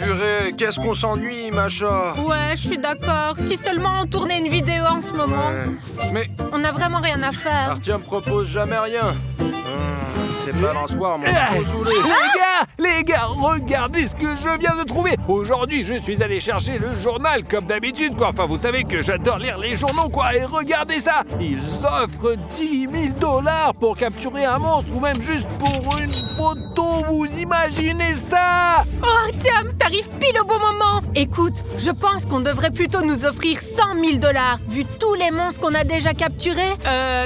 Purée, qu'est-ce qu'on s'ennuie, Macha. Ouais, je suis d'accord. Si seulement on tournait une vidéo en ce moment. Mais On n'a vraiment rien à faire. Artyom propose jamais rien. Ces balançoires m'ont trop saoulé. Les gars, regardez ce que je viens de trouver. Aujourd'hui, je suis allé chercher le journal comme d'habitude, quoi. Enfin, vous savez que j'adore lire les journaux, quoi. Et regardez ça. Ils offrent 10 000 $ pour capturer un monstre ou même juste pour une photo. Vous imaginez ça? Oh, Artyom, t'arrives pile au bon moment. Écoute, je pense qu'on devrait plutôt nous offrir 100 000 $, vu tous les monstres qu'on a déjà capturés.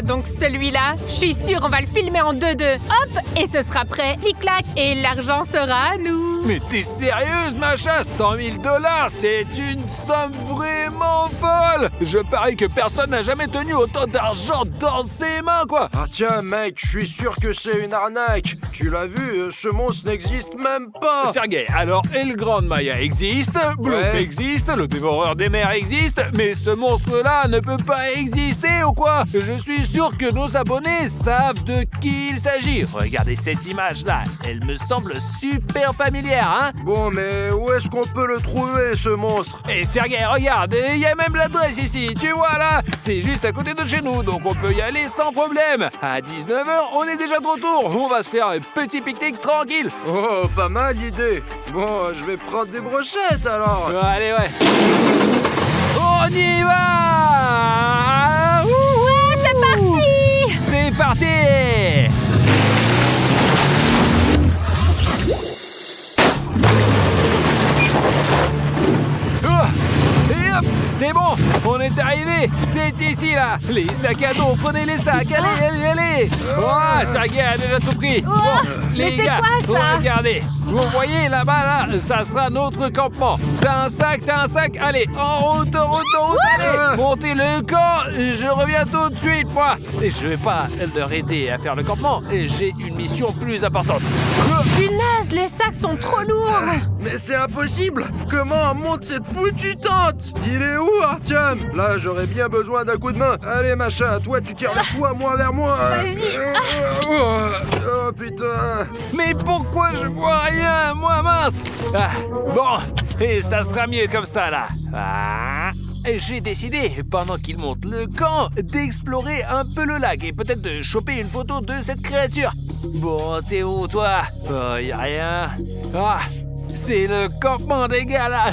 Donc celui-là, je suis sûre, on va le filmer en 2-2. Hop, et ce sera prêt. Clic-clac, et l'argent sera à nous. Mais t'es sérieuse, Macha? 100 000 $, c'est une somme vraiment folle. Je parie que personne n'a jamais tenu autant d'argent dans ses mains, quoi. Artyom, mec, je suis sûr que c'est une arnaque. Tu l'as vu, ce monstre n'existe même pas. Sergei, alors Grande Maya existe, Bloop existe, le dévoreur des mers existe, mais ce monstre-là ne peut pas exister ou quoi? Je suis sûr que nos abonnés savent de qui il s'agit. Regardez cette image-là, elle me semble super familière, hein? Bon, mais où est-ce qu'on peut le trouver, ce monstre? Et Sergei, regarde, il y a même l'adresse ici, tu vois là? C'est juste à côté de chez nous, donc on peut y aller sans problème. À 19h, on est déjà de retour, on va se faire un petit pique-nique tranquille. Oh, pas mal l'idée. Bon, je vais prendre des brochettes alors. Allez, ouais. On y va! Ouais, c'est parti! C'est parti! Et hop, c'est bon, on est arrivé. C'est ici là. Les sacs à dos, prenez les sacs. Allez. Oh, Sergei a déjà tout pris. Oh, mais les c'est gars, quoi ça? regardez. Vous voyez là-bas là, ça sera notre campement. T'as un sac. Allez, en route. Allez, montez le camp. Je reviens tout de suite, moi. Et je vais pas leur aider à faire le campement. J'ai une mission plus importante. Punaise, les sacs sont trop lourds. Mais c'est impossible. Comment on monte cette foutue tente? Il est où, Artyom? Là, j'aurais bien besoin d'un coup de main. Allez, Macha, toi, tu tires vers toi, moi vers moi. Vas-y. Oh, putain. Mais pourquoi je vois rien, moi, mince? Bon, et ça sera mieux comme ça, là. J'ai décidé, pendant qu'il monte le camp, d'explorer un peu le lac et peut-être de choper une photo de cette créature. Bon, t'es où, toi? Oh, y a rien. C'est le campement des gars, là.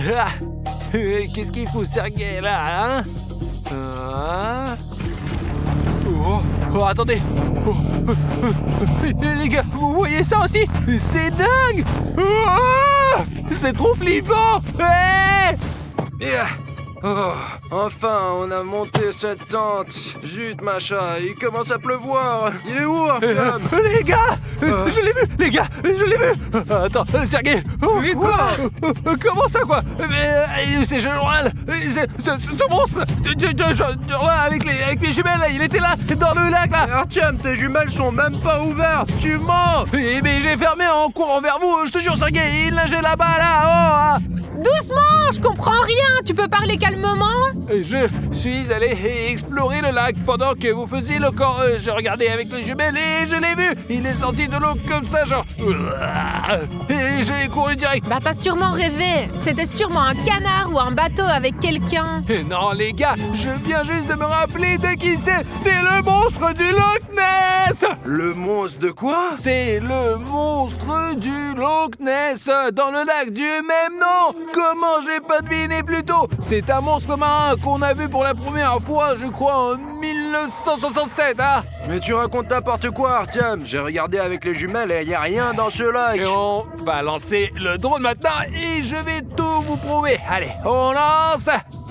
Qu'est-ce qu'il fout, Sergei, là, hein? Oh, attendez. Les gars, vous voyez ça aussi? C'est dingue. C'est trop flippant. Oh, enfin, on a monté cette tente. Zut, Macha, il commence à pleuvoir. Il est où, Artyom? Les gars, je l'ai vu, les gars, je l'ai vu. Attends, Sergei. Oui, quoi? Comment ça, quoi? C'est Joël, ce monstre, avec mes jumelles, là, il était là, dans le lac, là. Artyom, tes jumelles sont même pas ouvertes. Tu mens. Mais j'ai fermé en courant vers vous, je te jure, Sergei, il nageait là-bas, là. Doucement, je comprends rien. Tu peux parler calmement? Je suis allé explorer le lac pendant que vous faisiez le camp. J'ai regardé avec les jumelles et je l'ai vu. Il est sorti de l'eau comme ça, genre. Et j'ai couru direct. Bah t'as sûrement rêvé. C'était sûrement un canard ou un bateau avec quelqu'un. Non, les gars, je viens juste de me rappeler de qui c'est. C'est le monstre du Loch Ness. Le monstre de quoi? C'est le monstre du Loch Ness dans le lac du même nom. Comment j'ai pas deviné plus tôt? C'est un monstre marin qu'on a vu pour la première fois, je crois, en 1967, hein? Mais tu racontes n'importe quoi, Artyom. J'ai regardé avec les jumelles et y a rien dans ce lac. Et on va lancer le drone maintenant et je vais tout vous prouver. Allez, on lance.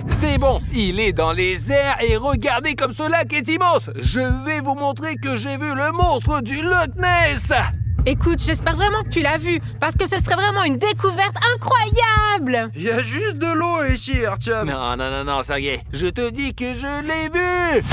C'est bon, il est dans les airs et regardez comme ce lac est immense. Je vais vous montrer que j'ai vu le monstre du Loch Ness. Écoute, j'espère vraiment que tu l'as vu, parce que ce serait vraiment une découverte incroyable. Il y a juste de l'eau ici, Artyom. Non, Sergei, je te dis que je l'ai vu.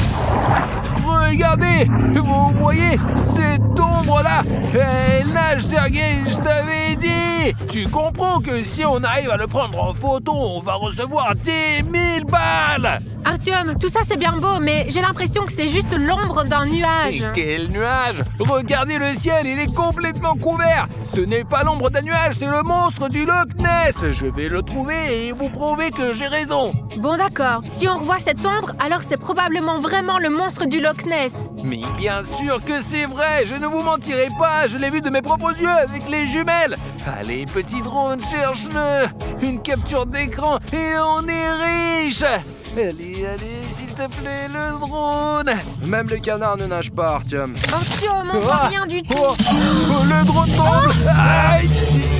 Regardez, vous voyez cette ombre-là? Elle nage, Sergei, je t'avais dit. Tu comprends que si on arrive à le prendre en photo, on va recevoir 10 000 balles. Artyom, tout ça c'est bien beau, mais j'ai l'impression que c'est juste l'ombre d'un nuage. Et quel nuage? Regardez le ciel, il est complètement couvert. Ce n'est pas l'ombre d'un nuage, c'est le monstre du Loch Ness. Je vais le trouver et vous prouver que j'ai raison. Bon d'accord, si on revoit cette ombre, alors c'est probablement vraiment le monstre du Loch Ness. Mais bien sûr que c'est vrai, je ne vous mentirai pas, je l'ai vu de mes propres yeux avec les jumelles. Allez, petit drone, cherche-le. Une capture d'écran et on est riche. Allez, s'il te plaît, le drone. Même les canards ne nagent pas, Artyom. Artyom, on voit rien du tout. Le drone tombe. Aïe.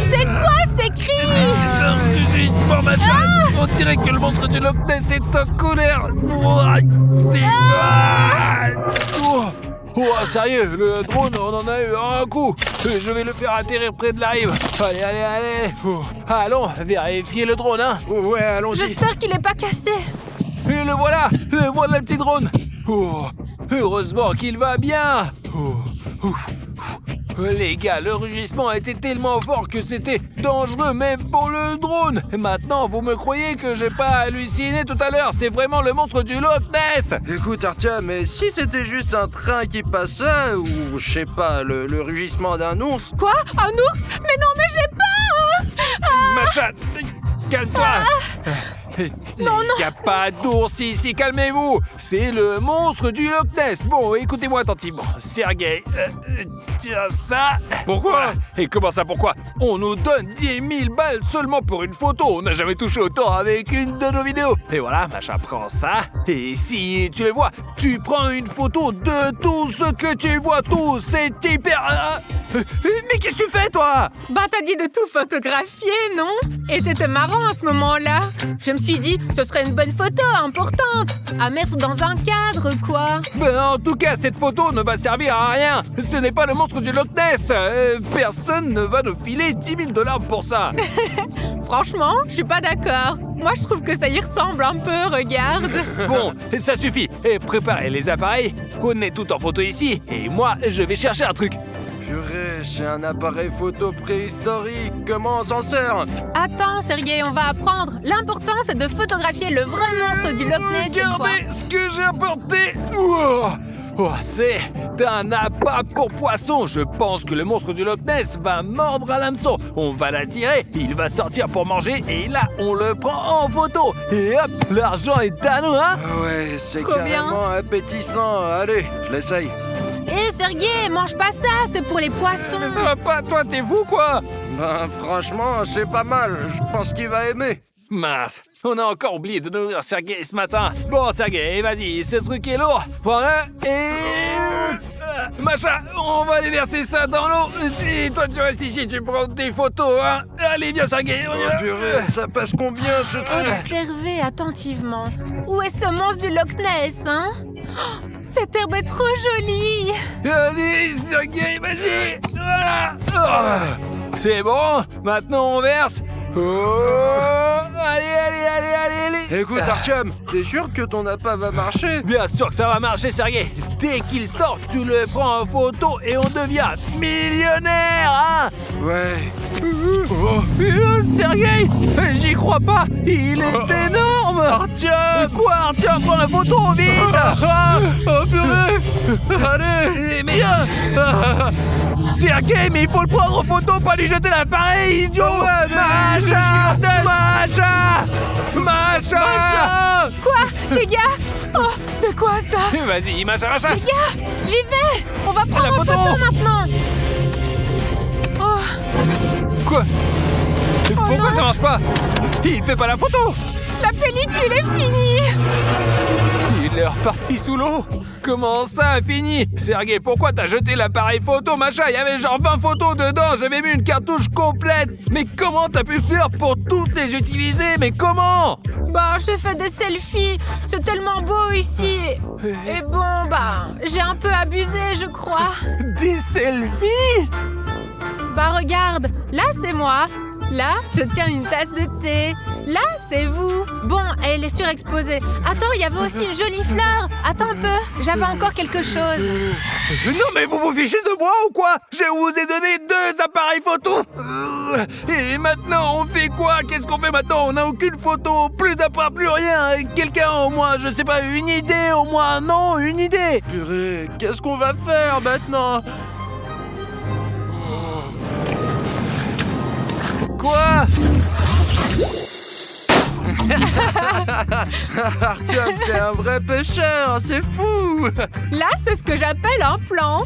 C'est quoi ces cris? C'est un rugissement, machin. On dirait que le monstre du Loch Ness est en colère. C'est... Oh, sérieux, le drone, on en a eu un coup. Je vais le faire atterrir près de la rive. Allez. Allons, vérifier le drone, hein. Ouais, allons-y. J'espère qu'il est pas cassé. Et le voilà le petit drone. Heureusement qu'il va bien. Les gars, le rugissement a été tellement fort que c'était dangereux même pour le drone. Maintenant, vous me croyez que j'ai pas halluciné tout à l'heure? C'est vraiment le monstre du Loch Ness. Écoute, Artyom, mais si c'était juste un train qui passait, ou je sais pas, le rugissement d'un ours... Quoi? Un ours? Mais non, mais j'ai peur! Machin, calme-toi. Non. Y a pas d'ours ici, calmez-vous. C'est le monstre du Loch Ness. Bon, écoutez-moi attentivement. Sergueï, tiens ça. Pourquoi? Voilà. Et comment ça, pourquoi? On nous donne 10 000 balles seulement pour une photo. On n'a jamais touché autant avec une de nos vidéos. Et voilà, machin, prends ça. Et si tu le vois, tu prends une photo de tout ce que tu vois, tout. C'est hyper... Mais qu'est-ce que tu fais, toi? Bah t'as dit de tout photographier, non? Et c'était marrant à ce moment-là. Je me suis dit, ce serait une bonne photo, importante, à mettre dans un cadre, quoi. Ben, en tout cas, cette photo ne va servir à rien. Ce n'est pas le monstre du Loch Ness. Personne ne va nous filer 10 000 $ pour ça. Franchement, je suis pas d'accord. Moi, je trouve que ça y ressemble un peu, regarde. Bon, ça suffit. Et préparez les appareils. Prenez tout en photo ici. Et moi, je vais chercher un truc. Purée, c'est un appareil photo préhistorique. Comment on s'en sert? Attends, Sergueï, on va apprendre. L'important, c'est de photographier le vrai monstre du Loch Ness, c'est quoi? Regardez ce que j'ai apporté. C'est un appât pour poisson. Je pense que le monstre du Loch Ness va mordre à l'hameçon. On va l'attirer, il va sortir pour manger et là, on le prend en photo. Et hop, l'argent est à nous, hein? Ah ouais, c'est Trop carrément appétissant. Allez, je l'essaye. Hé, Sergueï, mange pas ça, c'est pour les poissons. Mais ça va pas, toi, t'es fou, quoi? Ben, franchement, c'est pas mal. Je pense qu'il va aimer. Mince, on a encore oublié de nourrir Sergueï ce matin. Bon, Sergueï, vas-y, ce truc est lourd. Prends-le et... Machin, on va aller verser ça dans l'eau. Et toi, tu restes ici, tu prends tes photos, hein. Allez, viens, Sergueï, on y va. Oh purée, ça passe combien, ce truc? Observez attentivement. Où est ce monstre du Loch Ness, hein? Oh, cette herbe est trop jolie. Allez, Sergueï, vas-y. Voilà. C'est bon, maintenant on verse. Allez. Écoute, Artyom, t'es sûr que ton appât va marcher? Bien sûr que ça va marcher, Sergueï. Dès qu'il sort, tu le prends en photo et on devient millionnaire, hein? Ouais. Sergueï, j'y crois pas. Il est énorme. Artyom! Quoi, Artyom, prends la photo, vite. Oh purée! Allez! Mais Sergueï, mais il faut le prendre en photo, pas lui jeter l'appareil, idiot. Macha. Quoi, les gars? Oh, c'est quoi ça? Vas-y, Macha. Les gars, j'y vais. On va prendre la en photo. photo maintenant. Oh, Quoi? Pourquoi non. ça marche pas? Il fait pas la photo. la pellicule est finie. Il est reparti sous l'eau. Comment ça, fini? Sergueï, pourquoi t'as jeté l'appareil photo, machin? Il y avait genre 20 photos dedans, j'avais mis une cartouche complète. Mais comment t'as pu faire pour toutes les utiliser? Mais comment? Bah, j'ai fait des selfies. C'est tellement beau ici. Et bon, bah, j'ai un peu abusé, je crois. Des selfies? Bah, regarde. Là, c'est moi. Là, je tiens une tasse de thé. Là, c'est vous. Bon, elle est surexposée. Attends, il y avait aussi une jolie fleur. Attends un peu, j'avais encore quelque chose. Non mais vous vous fichez de moi ou quoi? Je vous ai donné 2 appareils photo. Et maintenant, on fait quoi? Qu'est-ce qu'on fait maintenant? On n'a aucune photo, plus d'appart, plus rien. Quelqu'un, au moins, je sais pas, une idée, au moins un nom, une idée. Purée, qu'est-ce qu'on va faire maintenant? Quoi? Artyom, t'es un vrai pêcheur, c'est fou. Là, c'est ce que j'appelle un plan.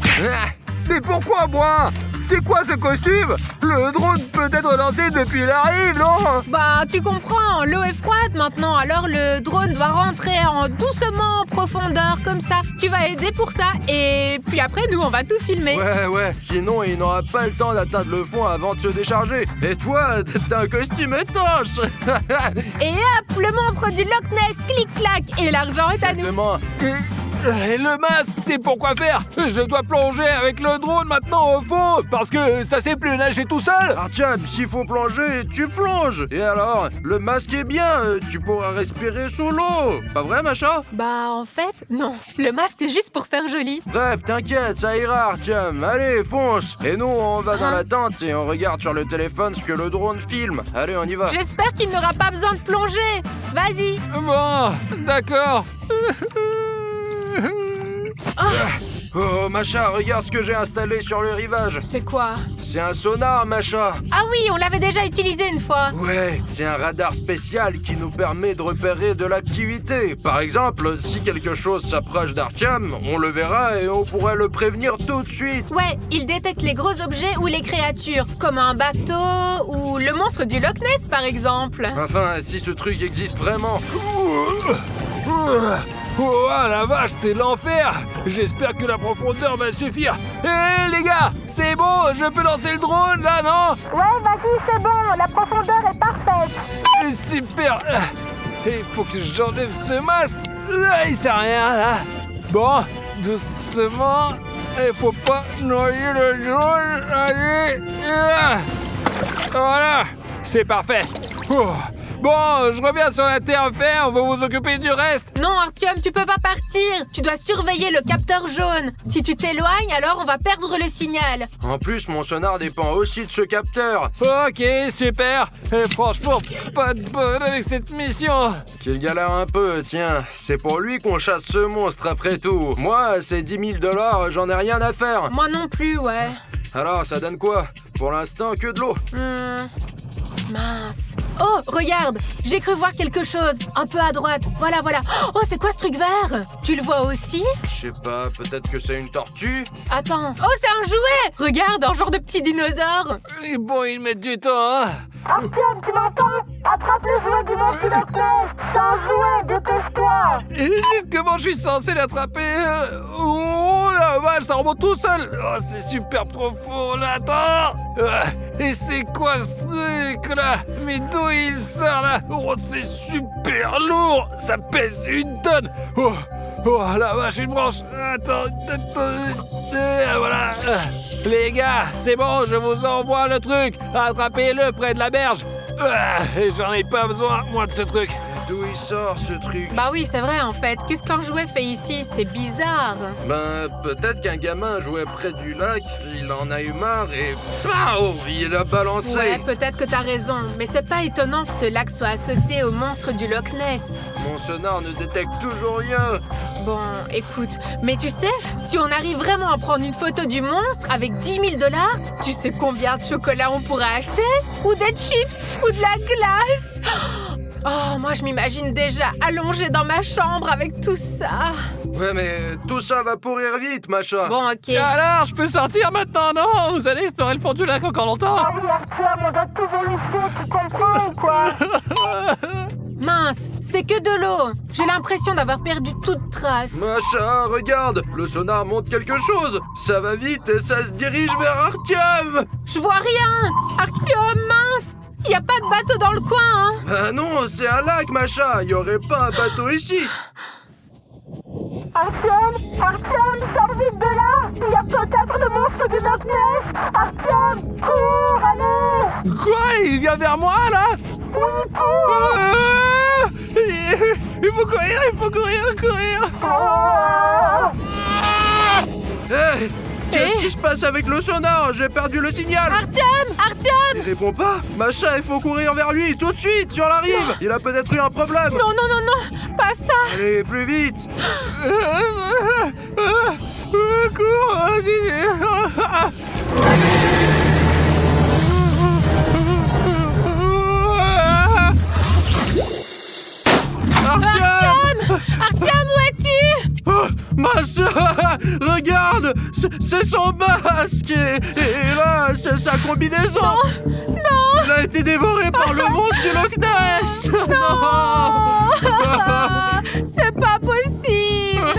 Mais pourquoi moi? C'est quoi ce costume? Le drone peut être lancé depuis la rive, non? Bah, tu comprends, l'eau est froide maintenant, alors le drone doit rentrer doucement en profondeur, comme ça. Tu vas aider pour ça, et puis après, nous, on va tout filmer. Ouais, sinon il n'aura pas le temps d'atteindre le fond avant de se décharger. Et toi, t'as un costume étanche. Et hop, le monstre du Loch Ness, clic-clac, et l'argent est à nous. Exactement. Et le masque, c'est pour quoi faire? Je dois plonger avec le drone maintenant au fond, parce que ça sait plus nager tout seul. Artyom, s'il faut plonger, tu plonges. Et alors, le masque est bien, tu pourras respirer sous l'eau. Pas vrai, Macha? Bah, en fait, non. Le masque est juste pour faire joli. Bref, t'inquiète, ça ira, Artyom. Allez, fonce. Et nous, on va dans la tente et on regarde sur le téléphone ce que le drone filme. Allez, on y va. J'espère qu'il n'aura pas besoin de plonger. Vas-y. Bon, d'accord. Oh, Macha, regarde ce que j'ai installé sur le rivage. C'est quoi? C'est un sonar, Macha. Ah oui, on l'avait déjà utilisé une fois. Ouais, c'est un radar spécial qui nous permet de repérer de l'activité. Par exemple, si quelque chose s'approche d'Artyom, on le verra et on pourra le prévenir tout de suite. Ouais, il détecte les gros objets ou les créatures, comme un bateau ou le monstre du Loch Ness, par exemple. Enfin, si ce truc existe vraiment. Oh la vache, c'est l'enfer! J'espère que la profondeur va suffire. Hé les gars, c'est bon, je peux lancer le drone là, non? Ouais, vas-y, c'est bon, la profondeur est parfaite. Super! Il faut que j'enlève ce masque. Il sert à rien là. Bon, doucement. Il faut pas noyer le drone. Allez. Voilà, c'est parfait. Bon, je reviens sur la terre ferme, vous vous occupez du reste. Non, Artyom, tu peux pas partir. Tu dois surveiller le capteur jaune. Si tu t'éloignes, alors on va perdre le signal. En plus, mon sonar dépend aussi de ce capteur. Ok, super. Et franchement, pas de bol avec cette mission. Qu'il galère un peu, tiens. C'est pour lui qu'on chasse ce monstre après tout. Moi, c'est 10 000 $, j'en ai rien à faire. Moi non plus, ouais. Alors, ça donne quoi? Pour l'instant, que de l'eau. Mince. Oh, regarde, j'ai cru voir quelque chose, un peu à droite. Voilà. Oh, c'est quoi ce truc vert? Tu le vois aussi? Je sais pas, peut-être que c'est une tortue? Attends. Oh, c'est un jouet! Regarde, un genre de petit dinosaure. Et bon, ils mettent du temps, hein. Artyom, tu m'entends? Attrape le jouet du monstre du Loch Ness. C'est un jouet, dépêche-toi. Et comment je suis censé l'attraper? Oh la vache, ça remonte tout seul. Oh, c'est super profond, là. Attends. Et c'est quoi ce truc, là? Mais d'où il sort, là? Oh, c'est super lourd. Ça pèse 1 tonne. Oh la vache, une branche. Attends. Voilà. Les gars, c'est bon, je vous envoie le truc. Attrapez-le près de la berge. Et j'en ai pas besoin, moi, de ce truc. D'où il sort ce truc? Bah oui, c'est vrai en fait. Qu'est-ce qu'un jouet fait ici? C'est bizarre. Ben, peut-être qu'un gamin jouait près du lac, il en a eu marre et PAO! Il a balancé! Ouais, peut-être que t'as raison. Mais c'est pas étonnant que ce lac soit associé au monstre du Loch Ness. Mon sonar ne détecte toujours rien! Bon, écoute, mais tu sais, si on arrive vraiment à prendre une photo du monstre avec 10 000 $, tu sais combien de chocolat on pourra acheter? Ou des chips? Ou de la glace? Oh, moi je m'imagine déjà allongée dans ma chambre avec tout ça. Ouais, mais tout ça va pourrir vite, Macha! Bon, ok. Alors, je peux sortir maintenant, non? Vous allez explorer le fond du lac encore longtemps? Ah oui, Artyom, on doit tout vérifier, tu comprends ou quoi? Mince, c'est que de l'eau. J'ai l'impression d'avoir perdu toute trace. Macha, regarde! Le sonar montre quelque chose! Ça va vite et ça se dirige vers Artyom! Je vois rien. Artyom, mince. Y a pas de bateau dans le coin, hein? Ah non, c'est un lac, Macha! Y aurait pas un bateau ici! Artyom, sors vite de là. Il y a peut-être le monstre du Loch Ness. Artyom, cours, allez. Quoi? Il vient vers moi, là? Oui, cours. Il faut courir! Hey! Qu'est-ce qui se passe avec le sonar? J'ai perdu le signal! Artyom, Artyom! Il répond pas. Macha, il faut courir vers lui, tout de suite, sur la rive. Il a peut-être eu un problème. Non, non, non, non! Pas ça! Allez, plus vite. Cours, Artyom! Artyom, où es-tu? Oh, Macha, regarde, c'est son masque et là, c'est sa combinaison. Non! Il a été dévoré par le monstre du Loch Ness. Non. C'est pas possible!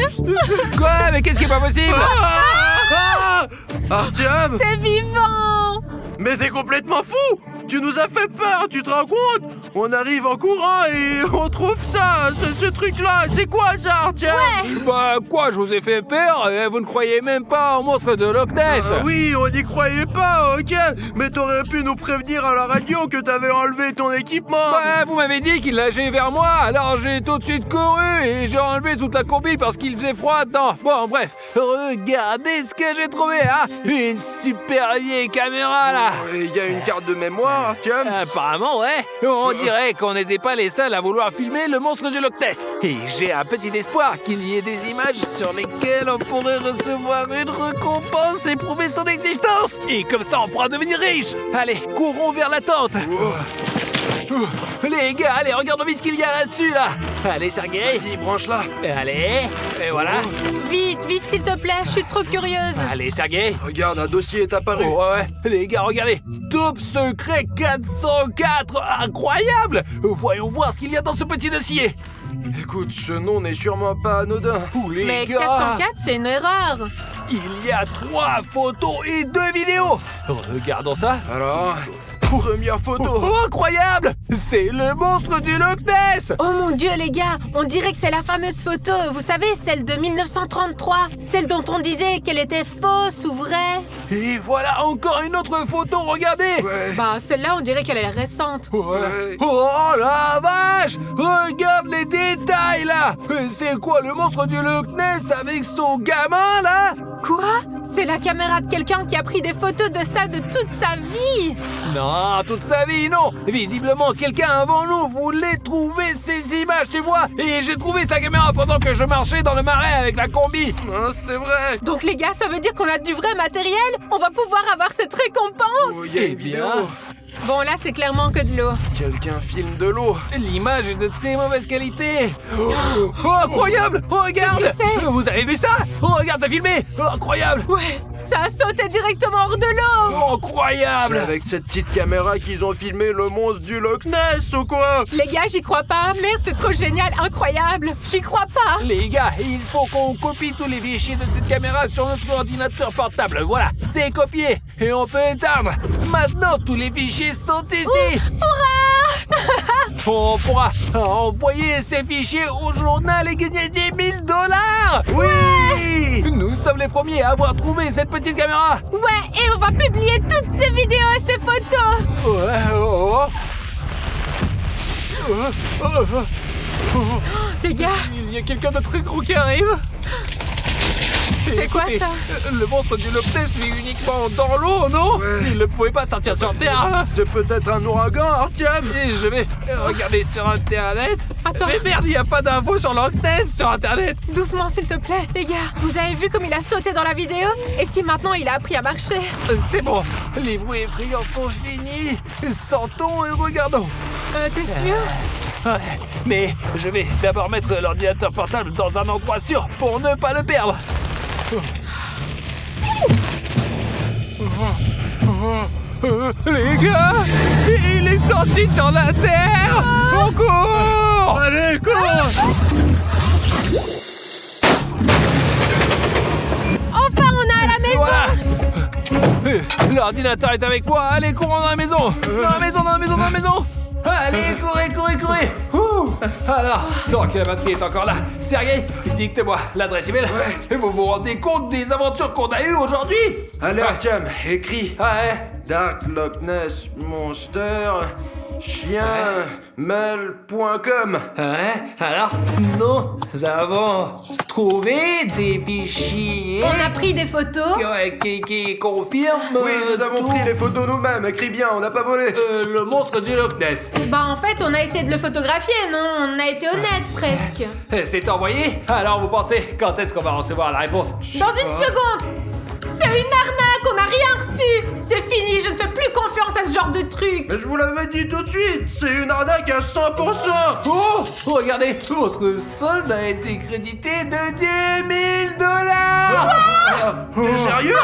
Quoi? Mais qu'est-ce qui est pas possible? Artyom, T'es vivant! mais t'es complètement fou. Tu nous as fait peur, tu te rends compte? On arrive en courant et on trouve ça, ce truc-là. C'est quoi ça, Artyom? Bah quoi, je vous ai fait peur? Vous ne croyez même pas au monstre de Loch Ness? Oui, on n'y croyait pas, ok. Mais t'aurais pu nous prévenir à la radio que t'avais enlevé ton équipement. Bah, vous m'avez dit qu'il nageait vers moi, alors j'ai tout de suite couru et j'ai enlevé toute la combi parce qu'il faisait froid dedans. Bon, bref, regardez ce que j'ai trouvé, hein? Une super vieille caméra, là. Il y a une carte de mémoire, Artyom. Apparemment, ouais. On dirait qu'on n'était pas les seuls à vouloir filmer le monstre du Loch Ness. Et j'ai un petit espoir qu'il y ait des images sur lesquelles on pourrait recevoir une récompense et prouver son existence. Et comme ça, on pourra devenir riche. Allez, courons vers la tente. Les gars, allez, regardons vite ce qu'il y a là-dessus, là. Allez, Sergei. Vas-y, branche-la. Allez, et voilà. Vite, vite, s'il te plaît, je suis trop curieuse. Allez, Sergei. Regarde, un dossier est apparu. Oh, ouais, les gars, regardez. Top secret 404. Incroyable. Voyons voir ce qu'il y a dans ce petit dossier. Écoute, ce nom n'est sûrement pas anodin. Ouh, les Mais gars. 404, c'est une erreur. Il y a 3 photos et 2 vidéos. Regardons ça. Alors, première photo. Oh, incroyable. C'est le monstre du Loch Ness. Oh mon Dieu, les gars, on dirait que c'est la fameuse photo, vous savez, celle de 1933, celle dont on disait qu'elle était fausse ou vraie. Et voilà encore une autre photo, regardez. Ouais. Bah, celle-là, on dirait qu'elle est récente. Ouais. Oh la vache. Regarde les détails là. C'est quoi le monstre du Loch Ness avec son gamin là? Quoi? C'est la caméra de quelqu'un qui a pris des photos de ça de toute sa vie. Non, toute sa vie, non. Visiblement, quelqu'un avant nous voulait trouver ces images, tu vois. Et j'ai trouvé sa caméra pendant que je marchais dans le marais avec la combi. Hein, c'est vrai. Donc les gars, ça veut dire qu'on a du vrai matériel? On va pouvoir avoir cette récompense. Oh, il y a Eh une bien. vidéo. Bon, là, c'est clairement que de l'eau. Quelqu'un filme de l'eau. L'image est de très mauvaise qualité. Oh, incroyable. Regarde. Qu'est-ce que c'est? Vous avez vu ça? Regarde, t'as filmé. Incroyable. Ouais, ça a sauté directement hors de l'eau. C'est Incroyable. avec cette petite caméra qu'ils ont filmé le monstre du Loch Ness ou quoi? Les gars, j'y crois pas. Merde, c'est trop génial, incroyable. J'y crois pas. Les gars, il faut qu'on copie tous les fichiers de cette caméra sur notre ordinateur portable. Voilà, c'est copié. Et on peut éteindre. Maintenant, tous les fichiers sont ici. On pourra envoyer ces fichiers au journal et gagner 10 000 $. Oui. Nous sommes les premiers à avoir trouvé cette petite caméra. Ouais, et on va publier toutes ces vidéos et ces photos. Ouais, oh, oh. Les gars, Il y a quelqu'un de très gros qui arrive. c'est quoi Écoutez, ça? Le monstre du Loch Ness vit uniquement dans l'eau, non? Ouais. Il ne pouvait pas sortir sur Terre. C'est peut-être un ouragan, Artyom. Et je vais regarder sur Internet. Attends. Mais merde, il n'y a pas d'infos sur Loch Ness sur Internet. Doucement, s'il te plaît. Les gars, vous avez vu comme il a sauté dans la vidéo? Et si maintenant il a appris à marcher? C'est bon, les bruits effrayants sont finis. Sortons et regardons. T'es sûr? Ouais, mais je vais d'abord mettre l'ordinateur portable dans un endroit sûr pour ne pas le perdre. Les gars, il est sorti sur la terre. On court. Allez, cours. Enfin, on est à la maison. Voilà. L'ordinateur est avec moi. Allez, courons dans la maison. Dans la maison, dans la maison, dans la maison. Allez, courez, courez, courez. Alors, tant que la batterie est encore là, Sergei, dicte-moi l'adresse email. Ouais. Vous vous rendez compte des aventures qu'on a eues aujourd'hui? Allez, Artyom, écris. Ouais. Dark Loch Ness Monster Chienmail.com. Alors, nous avons trouvé des fichiers On a pris des photos. qui confirment Oui, nous avons tout. pris les photos nous-mêmes, écrit bien, on n'a pas volé. Le monstre du Loch Ness. Bah en fait, on a essayé de le photographier, non? On a été honnête, presque. C'est envoyé? Alors vous pensez, quand est-ce qu'on va recevoir la réponse? Dans une seconde! C'est une arnaque, on n'a rien reçu! C'est fini, je ne fais plus confiance à ce genre de truc! Mais je vous l'avais dit tout de suite, c'est une arnaque à 100%. Oh! Regardez, votre solde a été crédité de 10 000 $! T'es sérieux?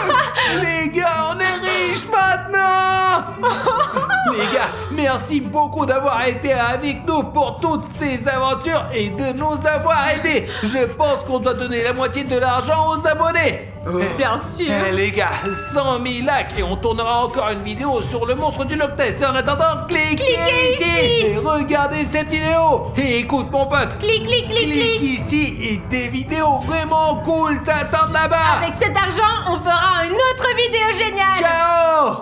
Les gars, on est riches maintenant! Les gars, merci beaucoup d'avoir été avec nous pour toutes ces aventures et de nous avoir aidés. Je pense qu'on doit donner la moitié de l'argent aux abonnés. Bien sûr! Les gars, 100 000 likes et on tournera encore une vidéo sur le monstre du Loch Ness. Et en attendant, cliquez ici et regardez cette vidéo. Et écoute mon pote, Clic, clic, clic, clique clic! ici et des vidéos vraiment cool t'attendent là-bas. Avec cet argent, on fera une autre vidéo géniale! Ciao!